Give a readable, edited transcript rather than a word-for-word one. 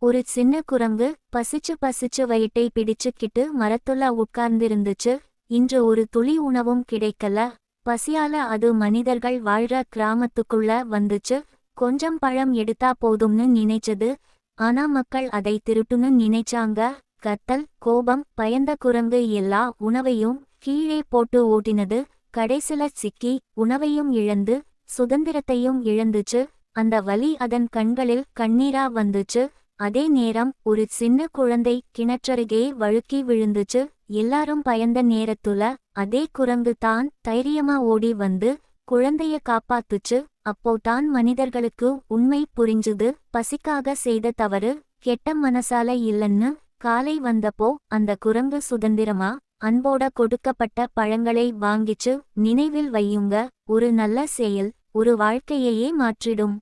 ஒரு சின்ன குரங்கு பசிச்சு பசிச்சு வயிட்டை பிடிச்சுக்கிட்டு மரத்துல உட்கார்ந்திருந்துச்சு. இன்று ஒரு துளி உணவும் கிடைக்கல. பசியால அது மனிதர்கள் வாழ்ற கிராமத்துக்குள்ள வந்துச்சு. கொஞ்சம் பழம் எடுத்தா போதும்னு நினைச்சது. ஆனா மக்கள் அதை திருட்டுன்னு நினைச்சாங்க. கத்தல், கோபம், பயந்த குரங்கு எல்லா உணவையும் கீழே போட்டு ஓட்டினது. கடைசில சிக்கி உணவையும் இழந்து சுதந்திரத்தையும் இழந்துச்சு. அந்த வலி அதன் கண்களில் கண்ணீரா வந்துச்சு. அதே நேரம் ஒரு சின்ன குழந்தை கிணற்றருகே வழுக்கி விழுந்துச்சு. எல்லாரும் பயந்த நேரத்துல அதே குரங்கு தான் தைரியமா ஓடி வந்து குழந்தைய காப்பாத்துச்சு. அப்போ தான் மனிதர்களுக்கு உண்மை புரிஞ்சுது. பசிக்காக செய்த தவறு கெட்ட மனசால இல்லன்னு. காலை வந்தப்போ அந்த குரங்கு சுதந்திரமா அன்போட கொடுக்கப்பட்ட பழங்களை வாங்கிச்சு. நினைவில் வையுங்க, ஒரு நல்ல செயல் ஒரு வாழ்க்கையையே மாற்றிடும்.